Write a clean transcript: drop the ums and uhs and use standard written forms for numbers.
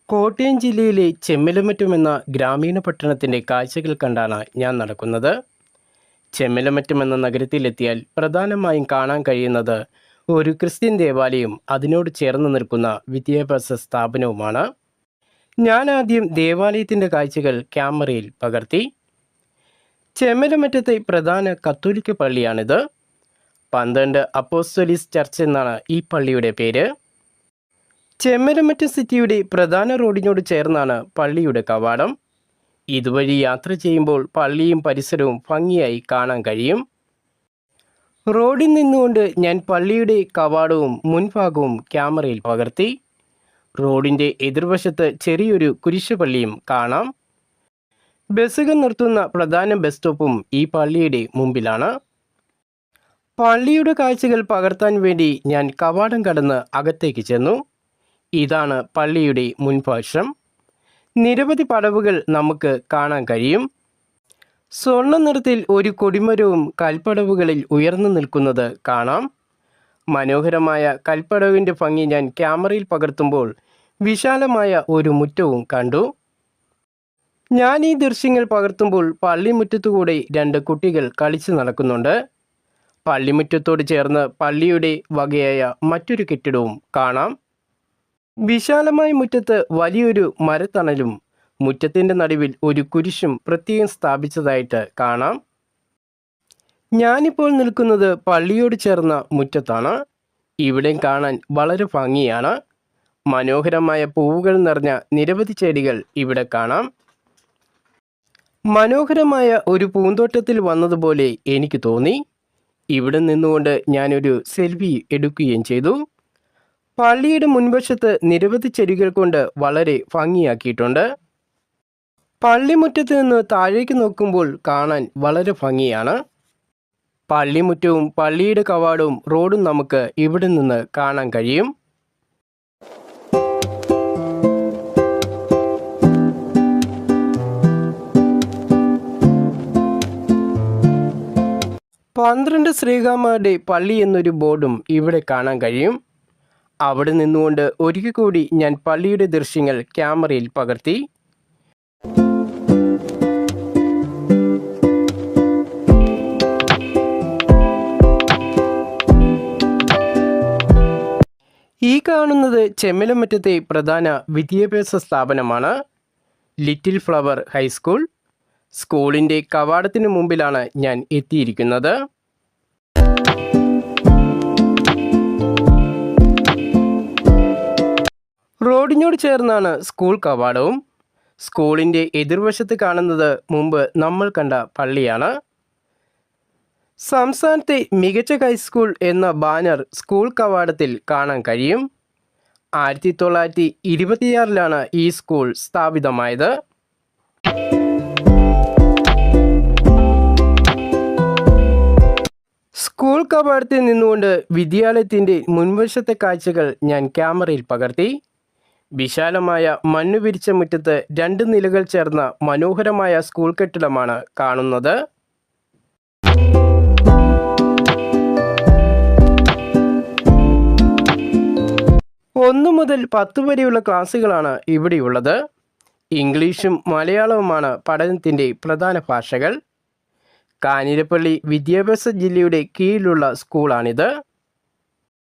കോട്ടയം ജില്ലയിലെ ചെമ്മിലമറ്റം എന്ന ഗ്രാമീണ പട്ടണത്തിൻ്റെ കാഴ്ചകൾ കണ്ടാണ് ഞാൻ നടക്കുന്നത്. ചെമ്മിലമറ്റം എന്ന നഗരത്തിലെത്തിയാൽ പ്രധാനമായും കാണാൻ കഴിയുന്നത് ഒരു ക്രിസ്ത്യൻ ദേവാലയവും അതിനോട് ചേർന്ന് നിൽക്കുന്ന വിദ്യാഭ്യാസ സ്ഥാപനവുമാണ്. ഞാൻ ആദ്യം ദേവാലയത്തിൻ്റെ കാഴ്ചകൾ ക്യാമറയിൽ പകർത്തി. ചെമ്മിലമറ്റത്തെ പ്രധാന കത്തോലിക്ക പള്ളിയാണിത്. 12 അപ്പോസ്തോലിസ് ചർച്ച് എന്നാണ് ഈ പള്ളിയുടെ പേര്. ചെമ്മിലമറ്റം സിറ്റിയുടെ പ്രധാന റോഡിനോട് ചേർന്നാണ് പള്ളിയുടെ കവാടം. ഇതുവഴി യാത്ര ചെയ്യുമ്പോൾ പള്ളിയും പരിസരവും ഭംഗിയായി കാണാൻ കഴിയും. റോഡിൽ നിന്നുകൊണ്ട് ഞാൻ പള്ളിയുടെ കവാടവും മുൻഭാഗവും ക്യാമറയിൽ പകർത്തി. റോഡിൻ്റെ എതിർവശത്ത് ചെറിയൊരു കുരിശുപള്ളിയും കാണാം. ബസ്സുകൾ നിർത്തുന്ന പ്രധാന ബസ് സ്റ്റോപ്പും ഈ പള്ളിയുടെ മുമ്പിലാണ്. പള്ളിയുടെ കാഴ്ചകൾ പകർത്താൻ വേണ്ടി ഞാൻ കവാടം കടന്ന് അകത്തേക്ക് ചെന്നു. ഇതാണ് പള്ളിയുടെ മുൻവശം. നിരവധി പടവുകൾ നമുക്ക് കാണാൻ കഴിയും. സ്വർണ്ണ നിറത്തിൽ ഒരു കൊടിമരവും കൽപ്പടവുകളിൽ ഉയർന്നു നിൽക്കുന്നത് കാണാം. മനോഹരമായ കൽപ്പടവിൻ്റെ ഭംഗി ഞാൻ ക്യാമറയിൽ പകർത്തുമ്പോൾ വിശാലമായ ഒരു മുറ്റവും കണ്ടു. ഞാൻ ഈ ദൃശ്യങ്ങൾ പകർത്തുമ്പോൾ പള്ളിമുറ്റത്തുകൂടെ 2 കുട്ടികൾ കളിച്ചു നടക്കുന്നുണ്ട്. പള്ളിമുറ്റത്തോട് ചേർന്ന് പള്ളിയുടെ വകയായ മറ്റൊരു കെട്ടിടവും കാണാം. വിശാലമായ മുറ്റത്ത് വലിയൊരു മരത്തണലും മുറ്റത്തിൻ്റെ നടുവിൽ ഒരു കുരിശും പ്രത്യേകം സ്ഥാപിച്ചതായിട്ട് കാണാം. ഞാനിപ്പോൾ നിൽക്കുന്നത് പള്ളിയോട് ചേർന്ന മുറ്റത്താണ്. ഇവിടെ കാണാൻ വളരെ ഭംഗിയാണ്. മനോഹരമായ പൂവുകൾ നിറഞ്ഞ നിരവധി ചെടികൾ ഇവിടെ കാണാം. മനോഹരമായ ഒരു പൂന്തോട്ടത്തിൽ വന്നതുപോലെ എനിക്ക് തോന്നി. ഇവിടെ നിന്നുകൊണ്ട് ഞാനൊരു സെൽഫി എടുക്കുകയും ചെയ്തു. പള്ളിയുടെ മുൻവശത്ത് നിരവധി ചെടികൾ കൊണ്ട് വളരെ ഭംഗിയാക്കിയിട്ടുണ്ട്. പള്ളിമുറ്റത്ത് നിന്ന് താഴേക്ക് നോക്കുമ്പോൾ കാണാൻ വളരെ ഭംഗിയാണ്. പള്ളിമുറ്റവും പള്ളിയുടെ കവാടവും റോഡും നമുക്ക് ഇവിടെ നിന്ന് കാണാൻ കഴിയും. പന്ത്രണ്ട് ശ്രീകാമാരുടെ പള്ളി എന്നൊരു ബോർഡും ഇവിടെ കാണാൻ കഴിയും. അവിടെ നിന്നുകൊണ്ട് ഒരിക്കൽ കൂടി ഞാൻ പള്ളിയുടെ ദൃശ്യങ്ങൾ ക്യാമറയിൽ പകർത്തി. ഈ കാണുന്നത് ചെമ്മിലമറ്റത്തെ പ്രധാന വിദ്യാഭ്യാസ സ്ഥാപനമാണ്, ലിറ്റിൽ ഫ്ലവർ ഹൈസ്കൂൾ. സ്കൂളിൻ്റെ കവാടത്തിന് മുമ്പിലാണ് ഞാൻ എത്തിയിരിക്കുന്നത്. റോഡിനോട് ചേർന്നാണ് സ്കൂൾ കവാടവും. സ്കൂളിൻ്റെ എതിർവശത്ത് കാണുന്നത് മുമ്പ് നമ്മൾ കണ്ട പള്ളിയാണ്. സംസ്ഥാനത്തെ മികച്ച ഹൈസ്കൂൾ എന്ന ബാനർ സ്കൂൾ കവാടത്തിൽ കാണാൻ കഴിയും. 1926 ഈ സ്കൂൾ സ്ഥാപിതമായത്. സ്കൂൾ കവാടത്തിൽ നിന്നുകൊണ്ട് വിദ്യാലയത്തിൻ്റെ മുൻവശത്തെ കാഴ്ചകൾ ഞാൻ ക്യാമറയിൽ പകർത്തി. വിശാലമായ മണ്ണു വിരിച്ച മുറ്റത്ത് 2 നിലകൾ ചേർന്ന മനോഹരമായ സ്കൂൾ കെട്ടിടമാണ് കാണുന്നത്. 1 മുതൽ 10 വരെയുള്ള ക്ലാസ്സുകളാണ് ഇവിടെയുള്ളത്. ഇംഗ്ലീഷും മലയാളവുമാണ് പഠനത്തിൻ്റെ പ്രധാന ഭാഷകൾ. കാഞ്ഞിരപ്പള്ളി വിദ്യാഭ്യാസ ജില്ലയുടെ കീഴിലുള്ള സ്കൂളാണിത്.